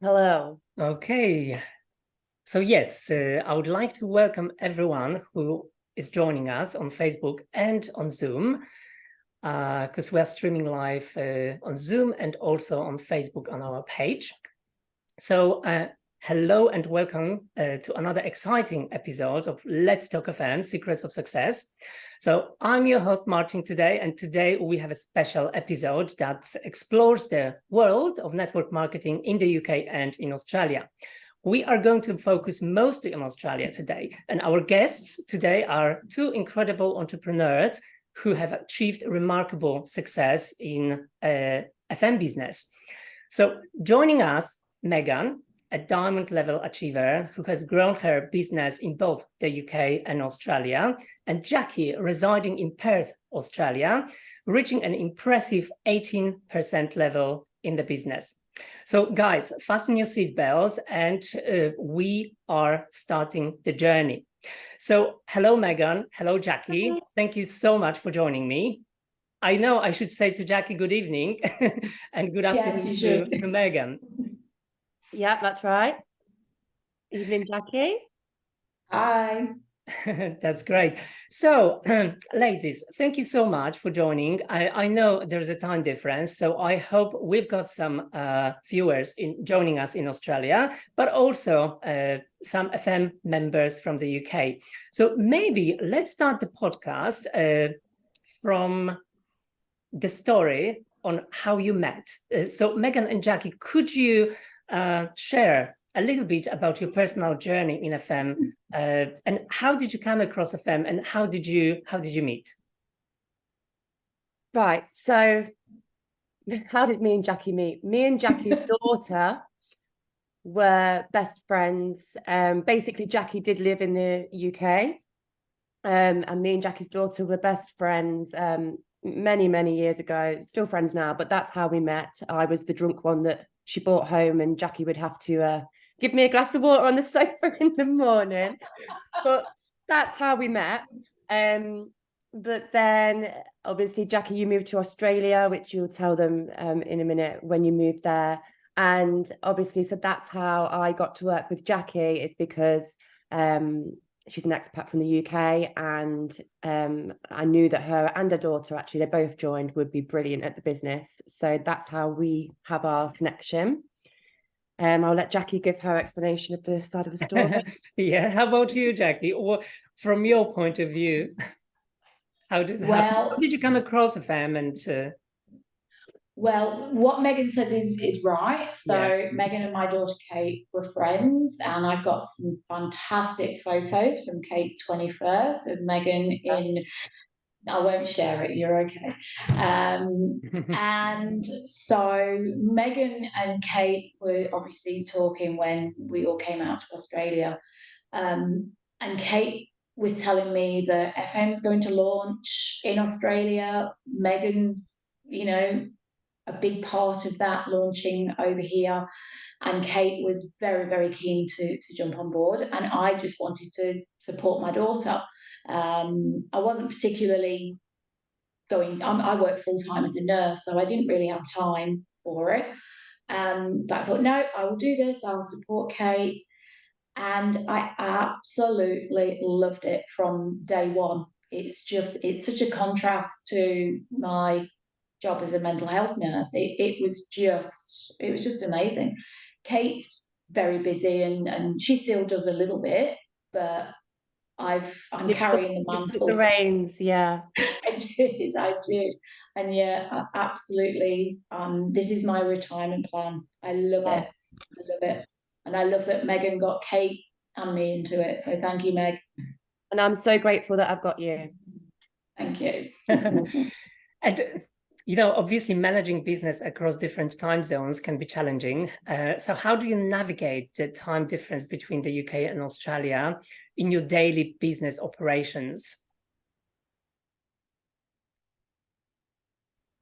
Hello. Okay. So yes, I would like to welcome everyone who is joining us on Facebook and on Zoom, because we are streaming live on Zoom and also on Facebook on our page. So hello and welcome to another exciting episode of Let's Talk FM, Secrets of Success. So I'm your host, Marcin, today, and today we have a special episode that explores the world of network marketing in the UK and in Australia. We are going to focus mostly on Australia today, and our guests today are two incredible entrepreneurs who have achieved remarkable success in FM business. So joining us, Megan, a diamond level achiever who has grown her business in both the UK and Australia, and Jackie, residing in Perth, Australia, reaching an impressive 18% level in the business. So guys, fasten your seatbelts and we are starting the journey. So hello, Megan. Hello, Jackie. Hi. Thank you so much for joining me. I know I should say to Jackie, good evening and good afternoon to Megan. Yeah, that's right. Evening, Jackie. Hi. That's great. So, ladies, thank you so much for joining. I know there's a time difference, so I hope we've got some viewers joining us in Australia, but also some FM members from the UK. So maybe let's start the podcast from the story on how you met. So Megan and Jackie, could you share a little bit about your personal journey in FM and how did you come across FM and how did you meet? Right. So how did me and Jackie meet? Me and Jackie's daughter were best friends. Basically, Jackie did live in the UK. And me and Jackie's daughter were best friends many years ago, still friends now, but that's how we met. I was the drunk one that she brought home and Jackie would have to give me a glass of water on the sofa in the morning. But that's how we met. But then obviously, Jackie, you moved to Australia, which you'll tell them in a minute when you moved there. And obviously, so that's how I got to work with Jackie, is because she's an expat from the UK, and I knew that her and her daughter, actually, they both joined, would be brilliant at the business. So that's how we have our connection. I'll let Jackie give her explanation of the side of the story. Yeah, how about you, Jackie? Or from your point of view, how did you come across FM and? Well, what Megan said is right. So Megan and my daughter Kate were friends, and I've got some fantastic photos from Kate's 21st of Megan in. I won't share it. You're okay. And so Megan and Kate were obviously talking when we all came out to Australia, and Kate was telling me that FM's going to launch in Australia. Megan's, a big part of that launching over here, and Kate was very keen to jump on board, and I just wanted to support my daughter. I wasn't particularly going, I work full-time as a nurse, so I didn't really have time for it, but I thought, no, I will do this, I'll support Kate. And I absolutely loved it from day one. It's such a contrast to my job as a mental health nurse. It was just amazing. Kate's very busy and she still does a little bit, but I'm carrying the mantle. You took the reins, yeah. I did. And yeah, absolutely. This is my retirement plan. I love it. And I love that Megan got Kate and me into it. So thank you, Meg. And I'm so grateful that I've got you. Thank you. And obviously managing business across different time zones can be challenging. So how do you navigate the time difference between the UK and Australia in your daily business operations?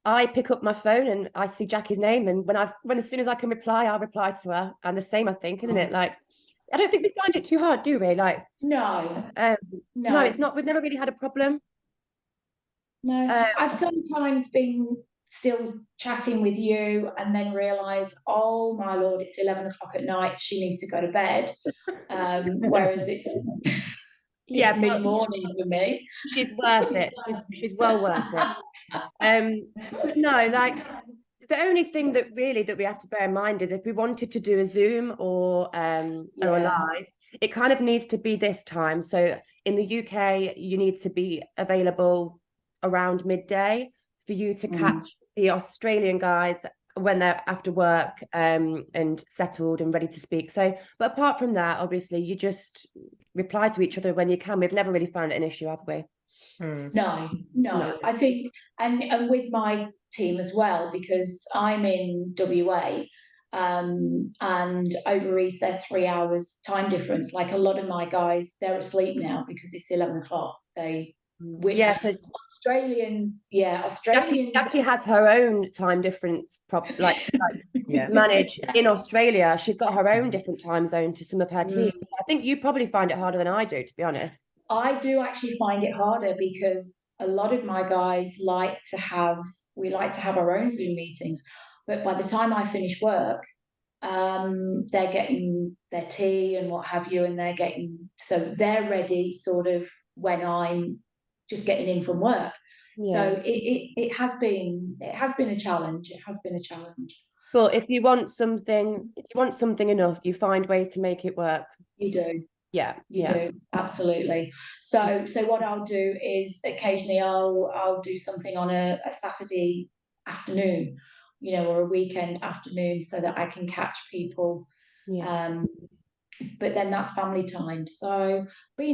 I pick up my phone and I see Jackie's name, and when as soon as I can reply, I'll reply to her. And the same, I think, isn't it? Like, I don't think we find it too hard, do we? Like, no, it's not. We've never really had a problem. No, I've sometimes been still chatting with you, and then realise, oh my Lord, it's 11 o'clock at night, she needs to go to bed. Whereas it's Yeah, mid-morning for me. she's worth it. She's well worth it. But no, like the only thing that we have to bear in mind is if we wanted to do a Zoom or a live, it kind of needs to be this time. So in the UK, you need to be available around midday for you to catch the Australian guys when they're after work and settled and ready to speak. So, but apart from that, obviously, you just reply to each other when you can. We've never really found it an issue, have we? No. I think, and with my team as well, because I'm in WA, and over East they're 3 hours time difference. Like a lot of my guys, they're asleep now because it's 11 o'clock. So Australians. Jackie has her own time difference manage in Australia. She's got her own different time zone to some of her teams. I think you probably find it harder than I do, to be honest. I do actually find it harder because a lot of my guys like to have our own Zoom meetings, but by the time I finish work, they're getting their tea and what have you, and so they're ready sort of when I'm just getting in from work. So it has been a challenge. It has been a challenge. But if you want something enough, you find ways to make it work. You do. You do, absolutely. So what I'll do is occasionally I'll do something on a Saturday afternoon, or a weekend afternoon, so that I can catch people. But then that's family time. So, but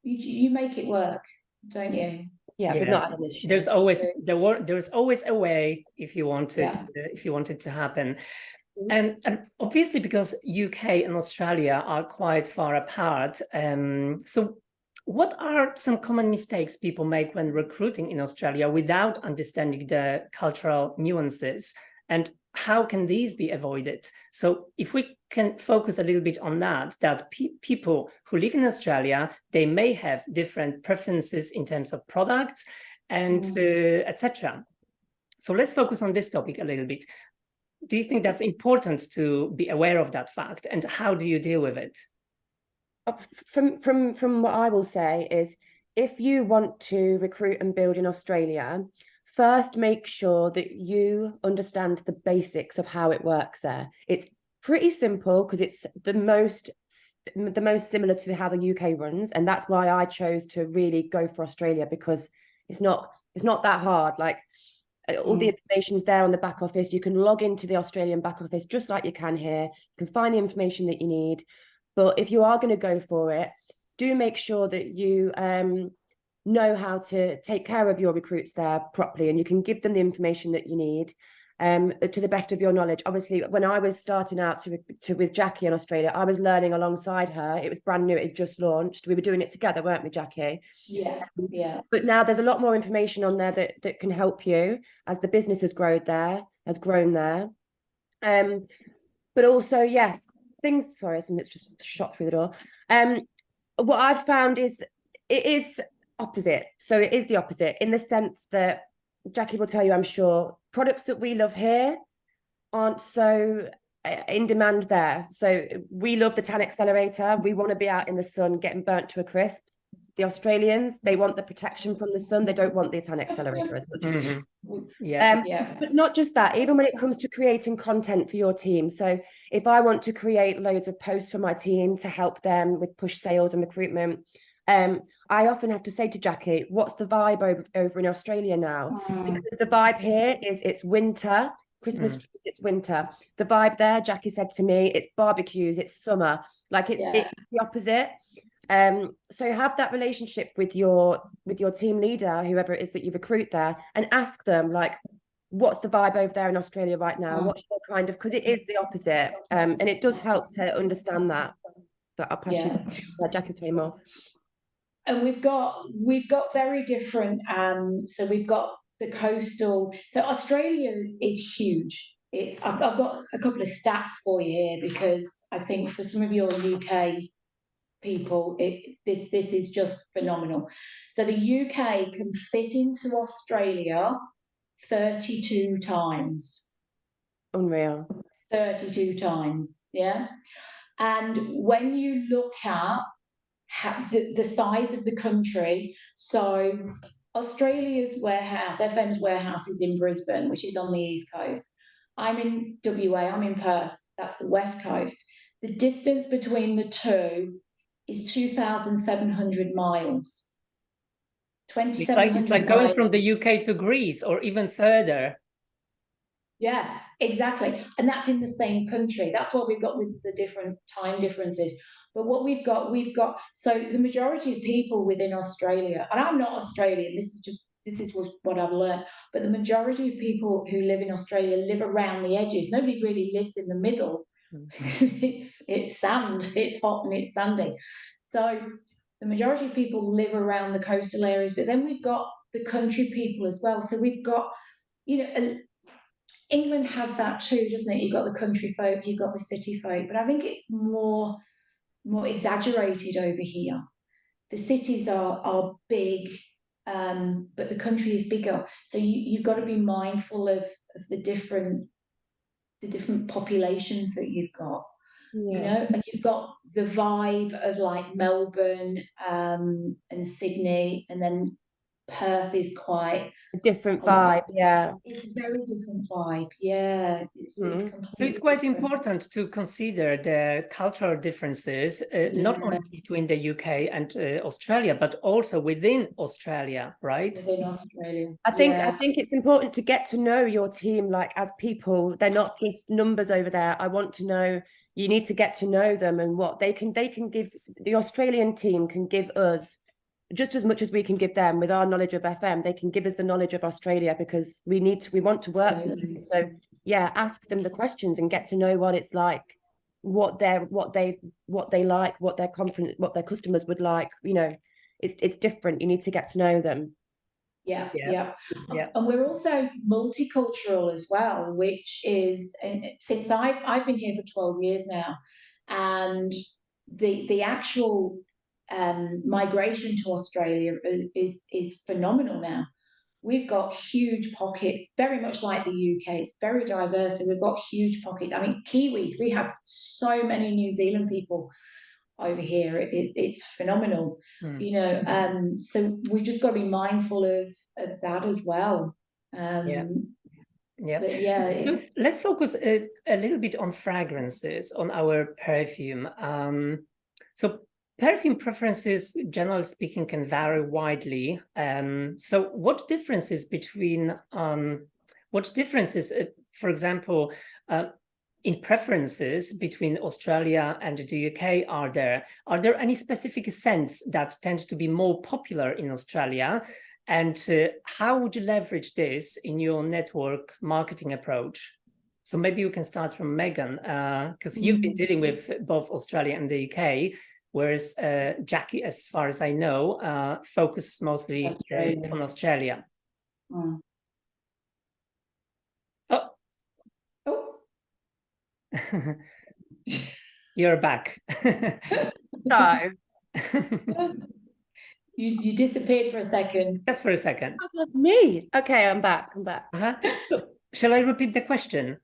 you make it work, don't you? We've not had an issue. There's always a way if you want it to happen. And obviously, because UK and Australia are quite far apart, so what are some common mistakes people make when recruiting in Australia without understanding the cultural nuances, and how can these be avoided? So if we can focus a little bit on that people who live in Australia, they may have different preferences in terms of products and etc. So let's focus on this topic a little bit. Do you think that's important to be aware of that fact, and how do you deal with it? From what I will say is, if you want to recruit and build in Australia, first make sure that you understand the basics of how it works there. It's pretty simple because it's the most similar to how the UK runs, and that's why I chose to really go for Australia, because it's not that hard. Like, all the information is there on the back office. You can log into the Australian back office just like you can here. You can find the information that you need. But if you are going to go for it, do make sure that you know how to take care of your recruits there properly, and you can give them the information that you need to the best of your knowledge. Obviously, when I was starting out with Jackie in Australia, I was learning alongside her. It was brand new. It just launched. We were doing it together, weren't we, Jackie? Yeah. But now there's a lot more information on there that can help you as the business has grown there. But also, something's just shot through the door. What I've found is it is opposite. So it is the opposite in the sense that Jackie will tell you, I'm sure, products that we love here aren't so in demand there. So we love the tan accelerator. We want to be out in the sun getting burnt to a crisp. The Australians, they want the protection from the sun. They don't want the tan accelerator as much. But not just that, even when it comes to creating content for your team. So if I want to create loads of posts for my team to help them with push sales and recruitment, I often have to say to Jackie, what's the vibe over in Australia now? Because the vibe here is it's winter, Christmas trees, it's winter. The vibe there, Jackie said to me, it's barbecues, it's summer. Like it's the opposite. So have that relationship with your team leader, whoever it is that you recruit there, and ask them, like, what's the vibe over there in Australia right now? What's your kind of, because it is the opposite. And it does help to understand that. But I'll pass you to Jackie to more. And we've got very different. So we've got the coastal. So Australia is huge. I've got a couple of stats for you here, because I think for some of your UK people, this is just phenomenal. So the UK can fit into Australia 32 times. Unreal. 32 times, yeah. And when you look at the size of the country, so Australia's warehouse, FM's warehouse is in Brisbane, which is on the east coast. I'm in WA, I'm in Perth, that's the west coast. The distance between the two is 2,700 miles. It's like going from the UK to Greece or even further. Yeah, exactly. And that's in the same country. That's why we've got the different time differences. But what we've got, so the majority of people within Australia, and I'm not Australian, this is what I've learned, but the majority of people who live in Australia live around the edges. Nobody really lives in the middle because it's sand, it's hot and it's sandy. So the majority of people live around the coastal areas, but then we've got the country people as well. So we've got, England has that too, doesn't it? You've got the country folk, you've got the city folk, but I think it's more exaggerated over here. The cities are big, but the country is bigger. So you've got to be mindful of the different populations that you've got. Yeah. And you've got the vibe of like Melbourne and Sydney, and then Perth is quite A different vibe, yeah. It's a very different vibe, yeah. It's completely So it's quite different. important to consider the cultural differences, not only between the UK and Australia, but also within Australia, right? Within Australia. I think it's important to get to know your team, like as people. They're not just numbers over there. I want to know, you need to get to know them and what they can give. The Australian team can give us just as much as we can give them with our knowledge of FM. They can give us the knowledge of Australia because we want to work with them. So yeah, ask them the questions and get to know what it's like, what they like, what they're confident, what their customers would like. It's different. You need to get to know them. Yeah. And we're also multicultural as well, which is, and since I've been here for 12 years now, and the actual migration to Australia is phenomenal now. We've got huge pockets, very much like the UK. It's very diverse, and we've got huge pockets. I mean, Kiwis, we have so many New Zealand people over here. It's phenomenal, so we've just got to be mindful of that as well. Yeah. But yeah. So let's focus a little bit on fragrances, on our perfume. So perfume preferences, generally speaking, can vary widely. So what differences, for example, in preferences between Australia and the UK are there? Are there any specific scents that tend to be more popular in Australia? And how would you leverage this in your network marketing approach? So maybe you can start from Megan, because you've been dealing with both Australia and the UK, whereas Jackie, as far as I know, focuses mostly on Australia. Oh. You're back. No. You disappeared for a second. Just for a second. Me. Okay, I'm back. So, shall I repeat the question?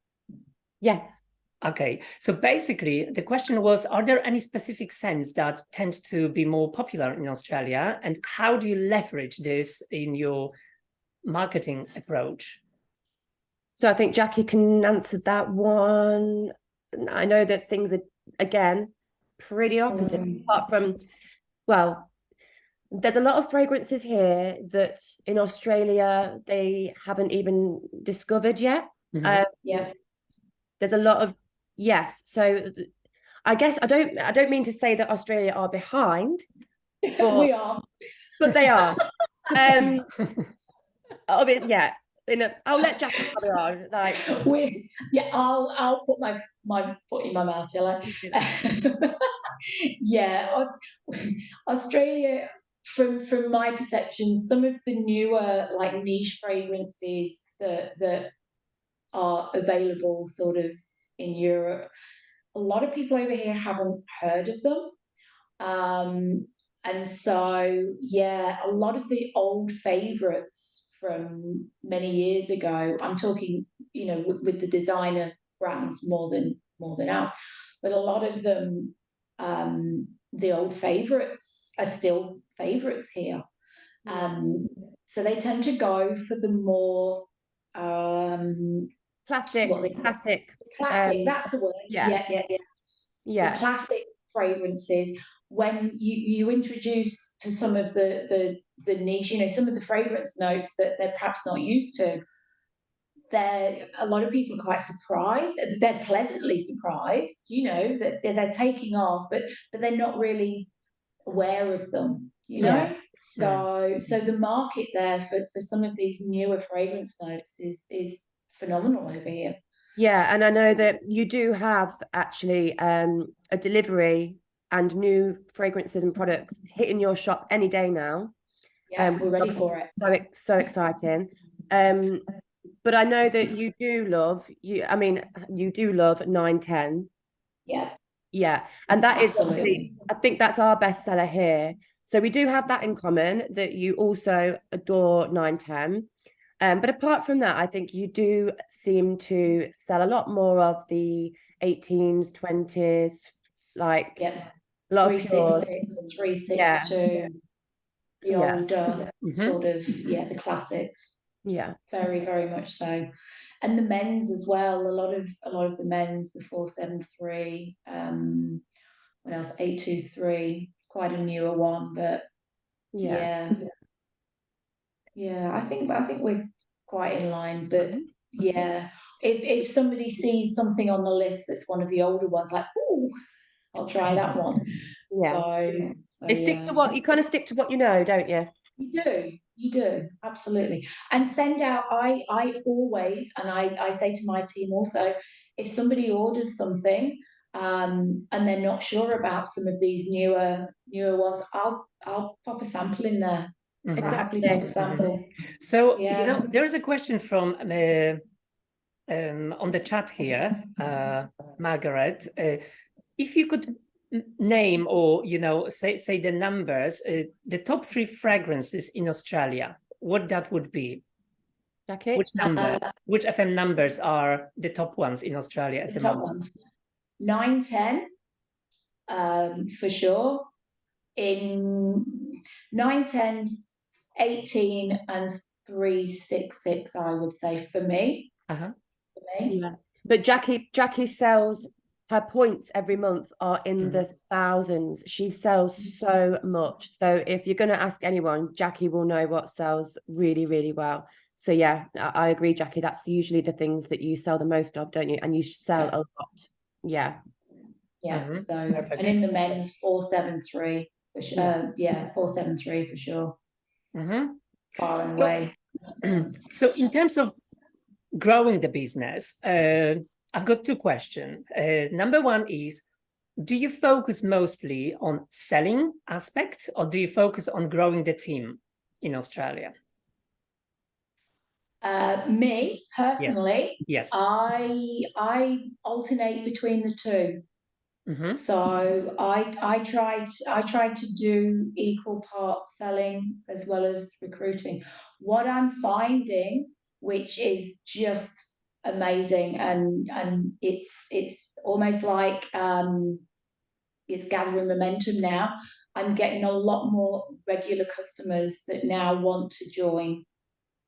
Yes. Okay. So basically, the question was, are there any specific scents that tend to be more popular in Australia? And how do you leverage this in your marketing approach? So I think Jackie can answer that one. I know that things are, again, pretty opposite, apart from, well, there's a lot of fragrances here that in Australia they haven't even discovered yet. There's a lot of, yes. So I guess I don't mean to say that Australia are behind, but we are, but they are. Yeah. I'll let Jackie carry on. Like I'll put my foot in my mouth, shall I? Yeah, Australia. From my perception, some of the newer like niche fragrances that are available sort of in Europe, a lot of people over here haven't heard of them. And so, yeah, a lot of the old favorites from many years ago. I'm talking, you know, with the designer brands more than ours, but a lot of them, the old favourites are still favourites here. So they tend to go for the more classic. That's the word. Yeah. The classic fragrances. When you introduce to some of the niche, you know, some of the fragrance notes that they're perhaps not used to, a lot of people are quite surprised. They're pleasantly surprised, you know, that they're taking off, but they're not really aware of them, you know. So the market there for some of these newer fragrance notes is phenomenal over here. Yeah, and I know that you do have actually a delivery and new fragrances and products hitting your shop any day now. Yeah, we're ready for it. So exciting. But I know that you do love you do love 910. Yeah, and that Absolutely. I think that's our bestseller here. So we do have that in common, that you also adore 910. But apart from that, I think you do seem to sell a lot more of the 18s, 20s, like a lot of 366, 362, the older sort of, the classics. Yeah. Very, very much so. And the men's as well, a lot of the men's, the 473, what else, 823, quite a newer one, but yeah, I think we're quite in line, but yeah, if somebody sees something on the list that's one of the older ones, like, oh, I'll try that one. So it sticks to what you kind of stick to what you know, don't you? You do, absolutely. And send out, I always, and I say to my team also, if somebody orders something and they're not sure about some of these newer ones, I'll pop a sample in there. Exactly, pop a sample. So you know, there is a question from on the chat here, Margaret. If you could name, or you know, say the numbers, the top 3 fragrances in Australia, what that would be? Jackie? Which numbers? Which FM numbers are the top ones in Australia at the moment? Ones. 910, for sure. In 910, 18, and 366, I would say for me. For me. Yeah. But Jackie sells, her points every month are in the thousands. She sells so much. So if you're going to ask anyone, Jackie will know what sells really, really well. So yeah, I agree, Jackie. That's usually the things that you sell the most of, don't you? And you sell a lot. Yeah. Those. And in the men's, 473 for sure. 473 for sure. Far and away. So in terms of growing the business, I've got 2 questions. Number one is, do you focus mostly on selling aspect, or do you focus on growing the team in Australia? Me personally, yes. I alternate between the two. So I try to do equal part selling as well as recruiting. What I'm finding, which is just amazing, and it's almost like it's gathering momentum now. I'm getting a lot more regular customers that now want to join.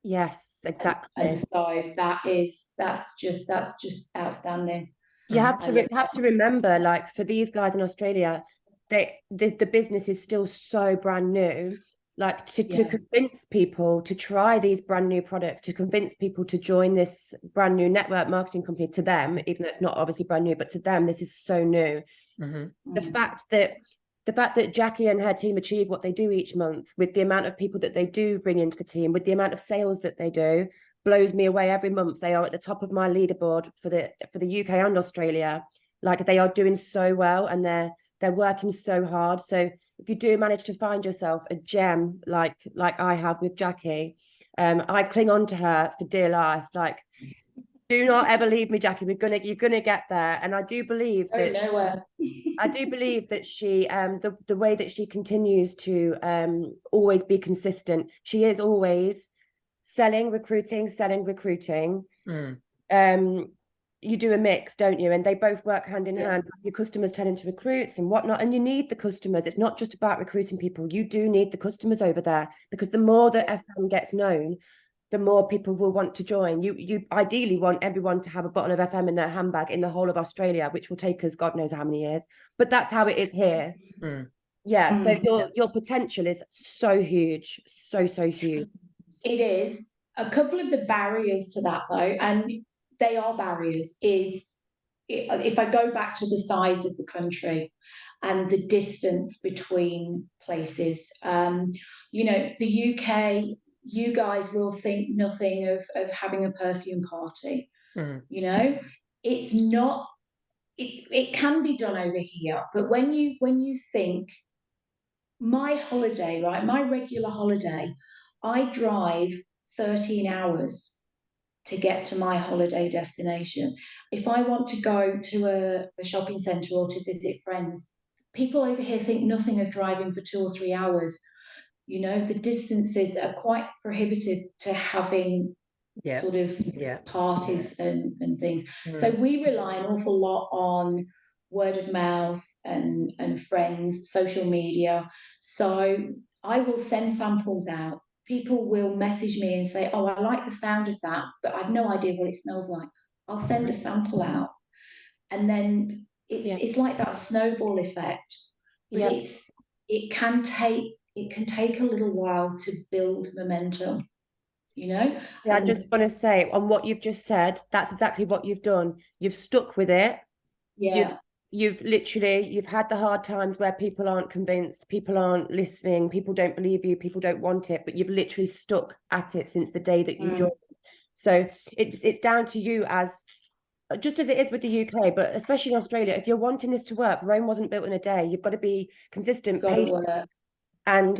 Yes, exactly. And so that's just outstanding. You have to remember, like, for these guys in Australia, the business is still so brand new. Like, to convince people to try these brand new products, to convince people to join this brand new network marketing company, to them, even though it's not obviously brand new, but to them, this is so new. The fact that Jackie and her team achieve what they do each month, with the amount of people that they do bring into the team, with the amount of sales that they do, blows me away every month. They are at the top of my leaderboard for the UK and Australia. Like, they are doing so well, and they're working so hard. So if you do manage to find yourself a gem like I have with Jackie, I cling on to her for dear life. Like, do not ever leave me, Jackie. You're gonna get there. And I do believe that I do believe that she the way that she continues to always be consistent. She is always selling, recruiting, selling, recruiting. Mm. You do a mix, don't you? And they both work hand in hand. Your customers turn into recruits and whatnot, and you need the customers. It's not just about recruiting people. You do need the customers over there, because the more that FM gets known, the more people will want to join. You ideally want everyone to have a bottle of FM in their handbag in the whole of Australia, which will take us God knows how many years. But that's how it is here. Mm. Yeah. So your potential is so huge, so huge. It is. A couple of the barriers to that, though, and they are barriers, is if I go back to the size of the country and the distance between places. The UK, you guys will think nothing of having a perfume party. It's not. It can be done over here, but when you think my holiday, right, my regular holiday, I drive 13 hours to get to my holiday destination. If I want to go to a shopping centre or to visit friends, people over here think nothing of driving for 2 or 3 hours. The distances are quite prohibitive to having sort of parties and things. So we rely an awful lot on word of mouth and friends, social media. So I will send samples out. People will message me and say, oh, I like the sound of that, but I've no idea what it smells like. I'll send a sample out. And then it's like that snowball effect. But it can take a little while to build momentum. I just want to say, on what you've just said, that's exactly what you've done. You've stuck with it. You've had the hard times where people aren't convinced, people aren't listening, people don't believe you, people don't want it, but you've literally stuck at it since the day that you joined. So it's down to you, as just as it is with the UK, but especially in Australia. If you're wanting this to work, Rome wasn't built in a day. You've got to be consistent, patient. And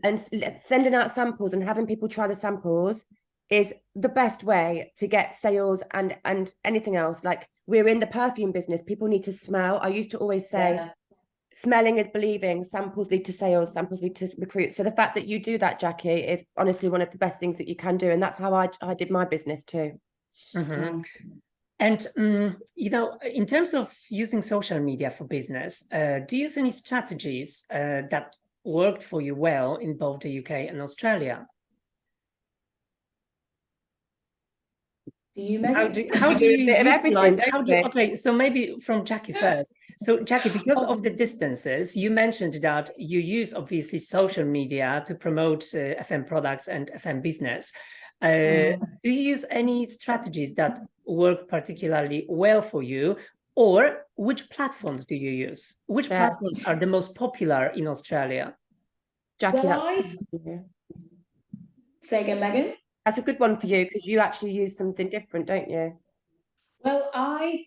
and sending out samples and having people try the samples is the best way to get sales and anything else. Like, we're in the perfume business. People need to smell. I used to always say, smelling is believing. Samples lead to sales. Samples lead to recruit. So the fact that you do that, Jackie, is honestly one of the best things that you can do. And that's how I did my business too. And, in terms of using social media for business, do you use any strategies that worked for you well in both the UK and Australia? Do you, Megan? How do you utilize? Okay, so maybe from Jackie first. So Jackie, because of the distances, you mentioned that you use obviously social media to promote FM products and FM business. Do you use any strategies that work particularly well for you, or which platforms do you use? Which platforms are the most popular in Australia? Jackie, say again, Megan. That's a good one for you, because you actually use something different, don't you? Well, I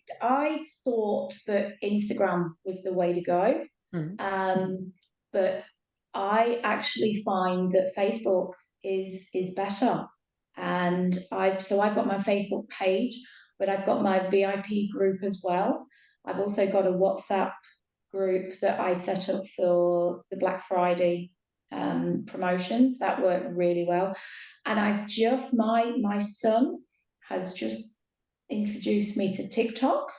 thought that Instagram was the way to go, but I actually find that Facebook is better. And I've got my Facebook page, but I've got my VIP group as well. I've also got a WhatsApp group that I set up for the Black Friday promotions that work really well. And my son has just introduced me to TikTok.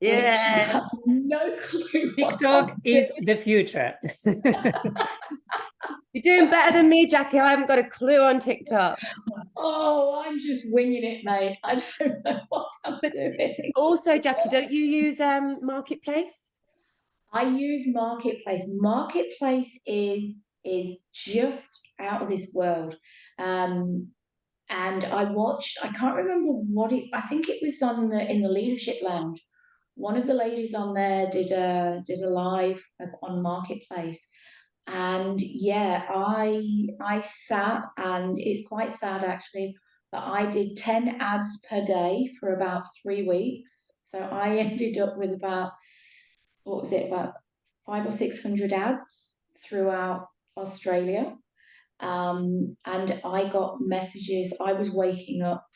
Which I have no clue. TikTok is the future. You're doing better than me, Jackie. I haven't got a clue on TikTok. Oh, I'm just winging it, mate. I don't know what I'm doing. Also, Jackie, don't you use Marketplace? I use Marketplace. Marketplace is just out of this world. And I can't remember I think it was in the Leadership Lounge. One of the ladies on there did a live on Marketplace. And I sat, and it's quite sad actually, but I did 10 ads per day for about 3 weeks. So I ended up with about 500 or 600 ads throughout Australia. And I got messages. I was waking up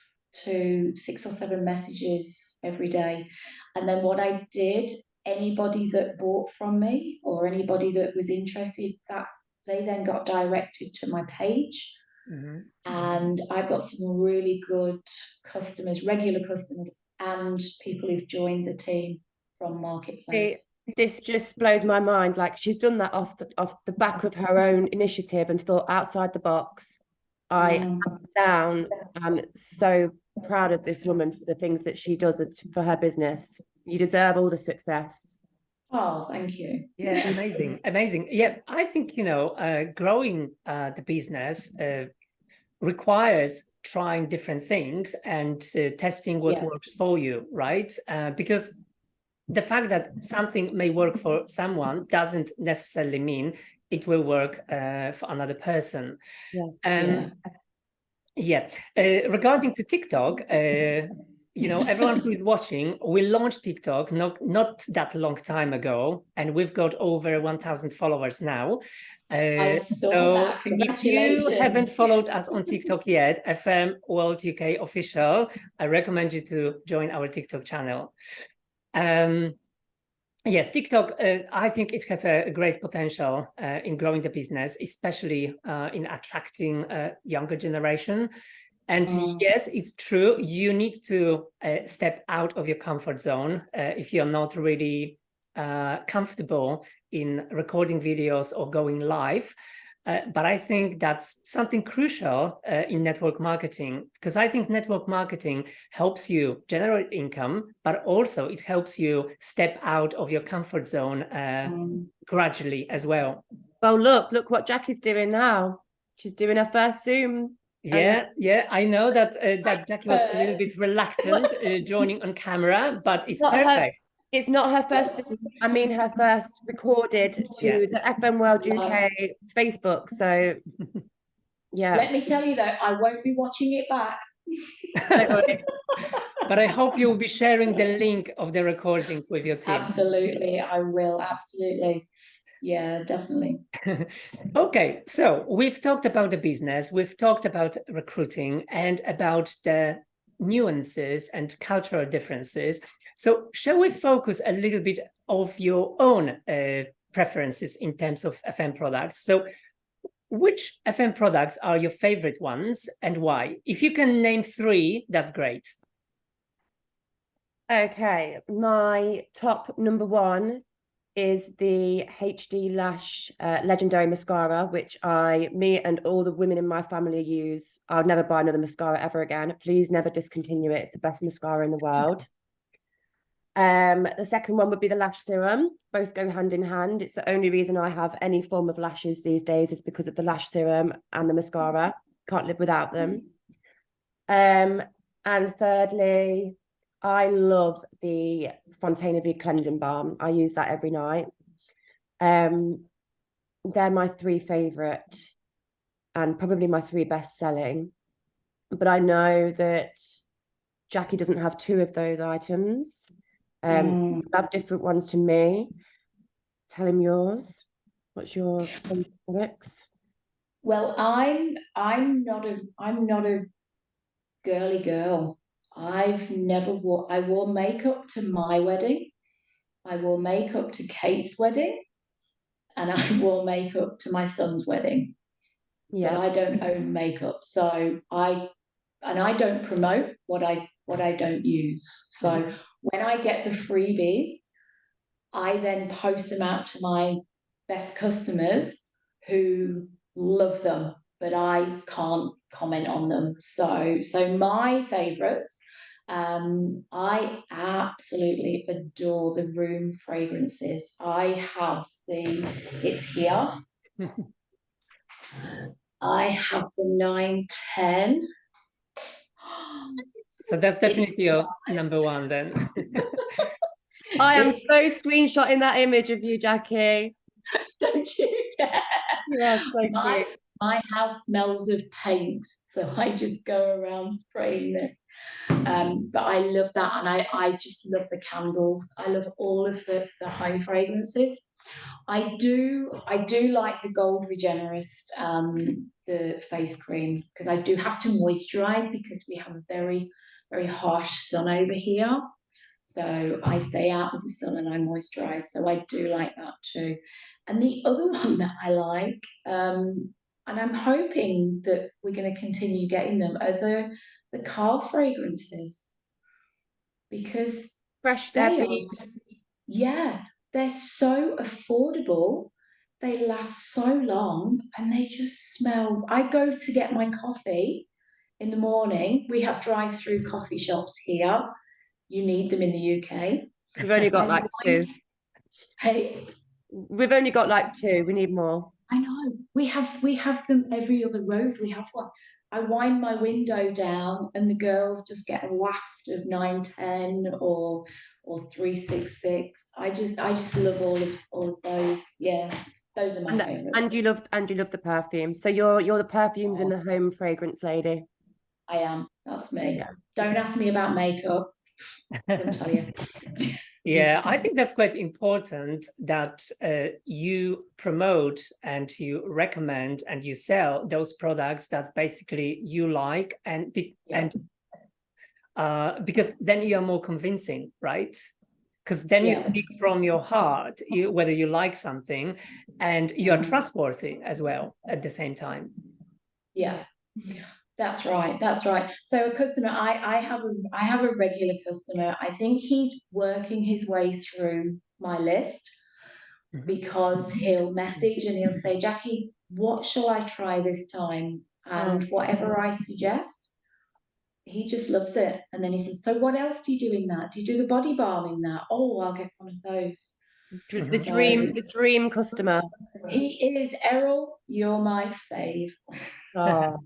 to 6 or 7 messages every day. And then what I did, anybody that bought from me or anybody that was interested, that they then got directed to my page. Mhm. And I've got some really good customers, regular customers, and people who've joined the team from Marketplace. This just blows my mind. Like, she's done that off the back of her own initiative and thought outside the box. I Mm. hands down, I'm so proud of this woman for the things that she does for her business. You deserve all the success. Oh, thank you. Yeah, amazing, amazing. Yeah, I think, growing the business requires trying different things and testing what Yeah. works for you, right? Because the fact that something may work for someone doesn't necessarily mean it will work for another person. Yeah. Yeah. Regarding to TikTok, everyone who is watching, we launched TikTok not that long time ago, and we've got over 1,000 followers now. I saw So that. if you haven't Congratulations. followed us on TikTok yet, FM World UK Official, I recommend you to join our TikTok channel. Yes, TikTok, I think it has a great potential in growing the business, especially in attracting a younger generation. And yes, it's true, you need to step out of your comfort zone if you're not really comfortable in recording videos or going live. But I think that's something crucial in network marketing, because I think network marketing helps you generate income, but also it helps you step out of your comfort zone gradually as well. Well, look what Jackie's doing now. She's doing her first Zoom. Yeah, I know that that Jackie was a little bit reluctant joining on camera, but it's perfect. It's not her first Zoom. I mean, her first recorded to the FM World UK Facebook. So, yeah. Let me tell you though, I won't be watching it back. But I hope you'll be sharing the link of the recording with your team. Absolutely, I will. Absolutely. Yeah, definitely. Okay, so we've talked about the business, we've talked about recruiting and about the nuances and cultural differences. So shall we focus a little bit of your own preferences in terms of FM products? So which FM products are your favorite ones and why? If you can name 3, that's great. Okay, my top number 1 is the HD Lash Legendary Mascara, which me and all the women in my family use. I'll never buy another mascara ever again. Please never discontinue it. It's the best mascara in the world. The second one would be the lash serum. Both go hand in hand. It's the only reason I have any form of lashes these days is because of the lash serum and the mascara. Can't live without them. And thirdly, I love the Fontaine cleansing balm. I use that every night. They're my 3 favorite and probably my 3 best selling. But I know that Jackie doesn't have 2 of those items. Have different ones to me. Tell him yours. What's your favorite products? Well, I'm not a girly girl. I've never I wore makeup to my wedding. I wore makeup to Kate's wedding, and I wore makeup to my son's wedding. Yeah. But I don't own makeup, so I don't promote what I don't use. So when I get the freebies, I then post them out to my best customers who love them, but I can't comment on them. So my favourites, I absolutely adore the room fragrances. I have it's here. I have the 910. So that's definitely your number 1 then. I am so screenshotting that image of you, Jackie. Don't you dare. You are so cute. My house smells of paint, so I just go around spraying this. But I love that, and I just love the candles. I love all of the home fragrances. I do like the Gold Regenerist, the face cream, because I do have to moisturize because we have a very, very harsh sun over here. So I stay out of the sun and I moisturize. So I do like that too. And the other one that I like, and I'm hoping that we're going to continue getting them, are the car fragrances, because Fresh they every are, yeah, they're so affordable. They last so long and they just smell. I go to get my coffee in the morning. We have drive-through coffee shops here. You need them in the UK. We've only got like two. Hey, We've only got like two. We need more. I know. We have them every other road. We have one. I wind my window down and the girls just get a waft of 910 or 366. I just love all of those. Yeah. Those are my favourites. And you love the perfume. So you're the perfumes in the home fragrance lady. I am. That's me. Yeah. Don't ask me about makeup. Couldn't tell you. Yeah, I think that's quite important that you promote and you recommend and you sell those products that basically you like, and because then you are more convincing, right? Because then you speak from your heart, whether you like something, and you are trustworthy as well at the same time. Yeah. That's right. That's right. So a customer, I have a regular customer. I think he's working his way through my list because he'll message and he'll say, Jackie, what shall I try this time? And whatever I suggest, he just loves it. And then he says, so what else do you do in that? Do you do the body balm in that? Oh, I'll get one of those. The dream customer. He is. Errol, you're my fave. Oh.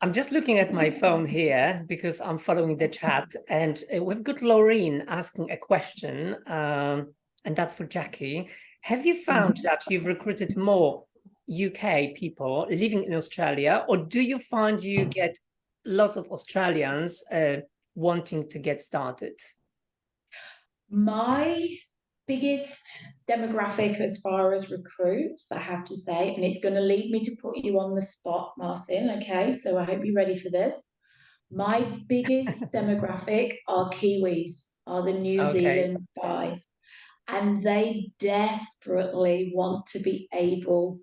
I'm just looking at my phone here because I'm following the chat, and we've got Laureen asking a question, and that's for Jackie. Have you found that you've recruited more UK people living in Australia, or do you find you get lots of Australians wanting to get started? My biggest demographic as far as recruits, I have to say, and it's going to lead me to put you on the spot, Marcin, okay? So I hope you're ready for this. My biggest demographic are Kiwis, are the New Zealand guys, and they desperately want to be able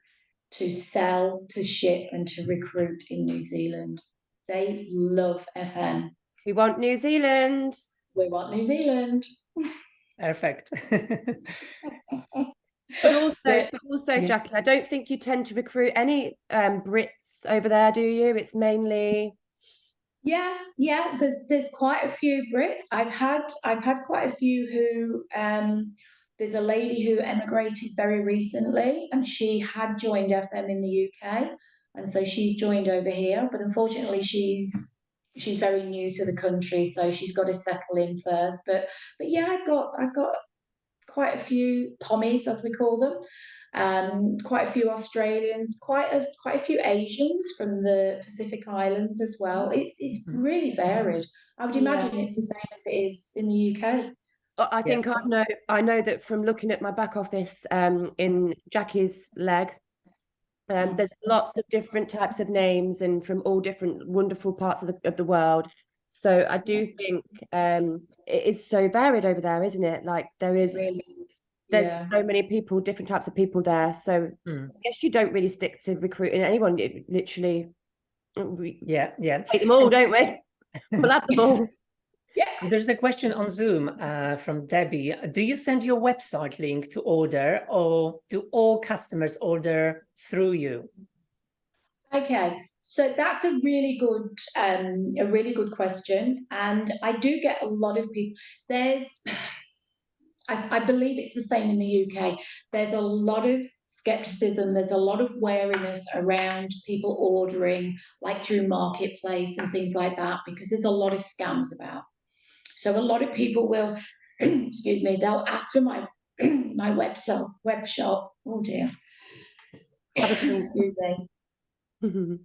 to sell, to ship, and to recruit in New Zealand. They love FM. We want New Zealand. We want New Zealand. Perfect. But also, Jackie, I don't think you tend to recruit any Brits over there, do you? It's mainly Yeah. There's quite a few Brits. I've had quite a few who there's a lady who emigrated very recently and she had joined FM in the UK, and so she's joined over here, but unfortunately she's very new to the country, so she's got to settle in first. But yeah, I've got quite a few Tommies, as we call them, quite a few Australians, quite a few Asians from the Pacific Islands as well. It's really varied. I would imagine it's the same as it is in the UK. I think I know that from looking at my back office in Jackie's leg. There's lots of different types of names and from all different wonderful parts of the world. So I do think it is so varied over there, isn't it? Like there's so many people, different types of people there. So I guess you don't really stick to recruiting anyone. It literally, take them all, don't we? We'll have them all. Yeah. There's a question on Zoom from Debbie. Do you send your website link to order, or do all customers order through you? Okay, so that's a really good question, and I do get a lot of people. I believe it's the same in the UK. There's a lot of skepticism. There's a lot of wariness around people ordering, like through Marketplace and things like that, because there's a lot of scams about. So a lot of people will, excuse me, they'll ask for my web shop. Oh dear. Excuse me. I'm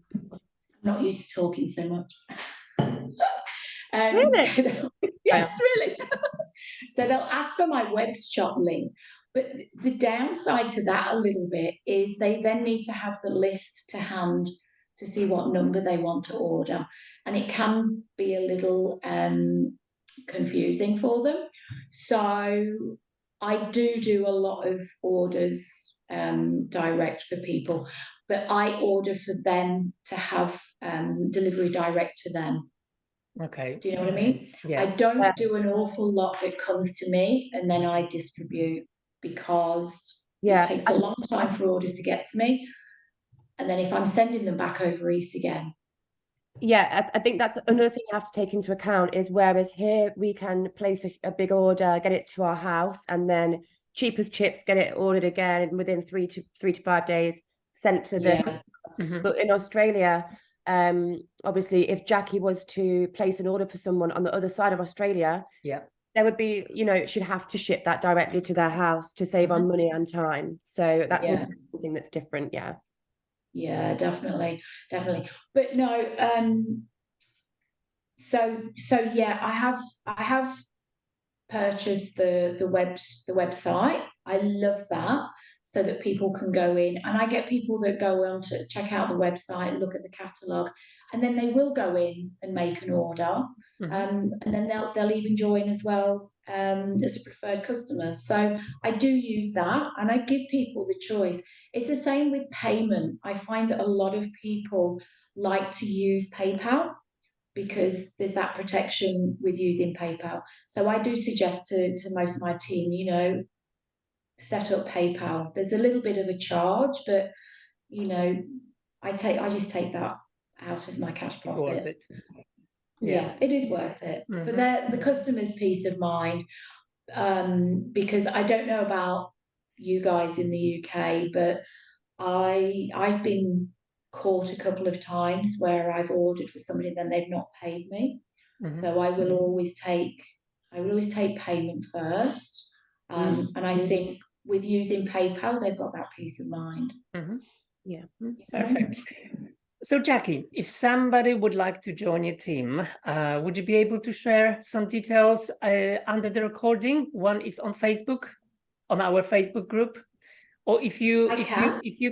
not used to talking so much. Really? So yes, really. So they'll ask for my web shop link. But the downside to that a little bit is they then need to have the list to hand to see what number they want to order. And it can be a little confusing for them. So I do a lot of orders direct for people. but I order for them to have delivery direct to them. Okay. Do you know what I mean? Yeah. I don't do an awful lot that comes to me and then I distribute, because it takes a long time for orders to get to me. And then if I'm sending them back over East again. Yeah, I think that's another thing you have to take into account, is whereas here we can place a big order, get it to our house, and then cheap as chips, get it ordered again within 3 to 5 days, sent to the But in Australia, obviously, if Jackie was to place an order for someone on the other side of Australia, there would be, she'd have to ship that directly to their house to save on money and time. So that's also something that's different. Yeah, definitely. But no, so yeah, I have purchased the website. I love that, so that people can go in, and I get people that go on to check out the website, look at the catalogue, and then they will go in and make an order, and then they'll even join as well, as a preferred customer. So I do use that, and I give people the choice. It's the same with payment. I find that a lot of people like to use PayPal, because there's that protection with using PayPal. So I do suggest to most of my team, set up PayPal. There's a little bit of a charge, but I just take that out of my cash profit. It's worth it. Yeah, it is worth it for the customer's peace of mind. Because I don't know about you guys in the UK, but I've been caught a couple of times where I've ordered for somebody and then they've not paid me. So I will always take payment first. And I think with using PayPal, they've got that peace of mind. Yeah. Perfect. So Jackie, if somebody would like to join your team, would you be able to share some details under the recording? One, it's on Facebook, on our Facebook group. Or if you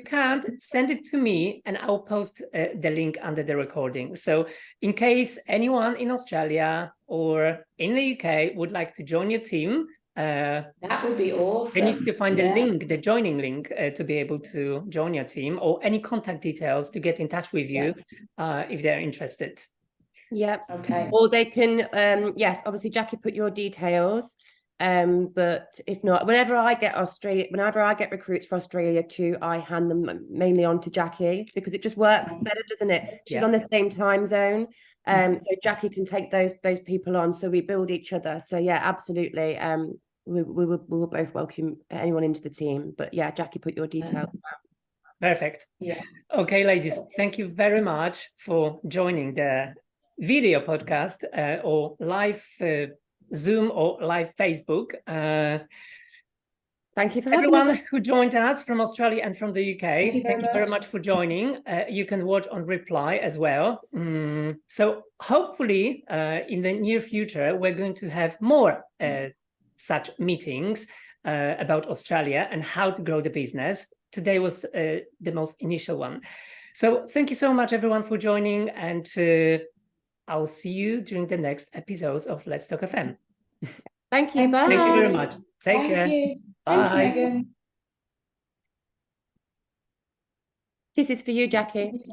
can't, send it to me and I'll post the link under the recording. So in case anyone in Australia or in the UK would like to join your team, that would be awesome. they need to find the link, the joining link, to be able to join your team, or any contact details to get in touch with you if they're interested. Yeah. Okay. Or they can, yes, obviously Jackie put your details. But if not, whenever I get recruits for Australia too, I hand them mainly on to Jackie, because it just works better, doesn't it? She's on the same time zone. So Jackie can take those people on, so we build each other. So yeah, absolutely. We will both welcome anyone into the team. But yeah, Jackie put your details. Perfect. Yeah. Okay, ladies, thank you very much for joining the video podcast or live Zoom or live Facebook. Thank you for everyone who joined us from Australia and from the UK. Thank you very much for joining. You can watch on Reply as well. So hopefully in the near future, we're going to have more such meetings about Australia and how to grow the business. Today was the most initial one. So thank you so much, everyone, for joining, and I'll see you during the next episodes of Let's Talk FM. Thank you. Bye. Thank you very much. Take care. You. Bye. Thanks, Megan. This is for you, Jackie.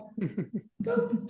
Go.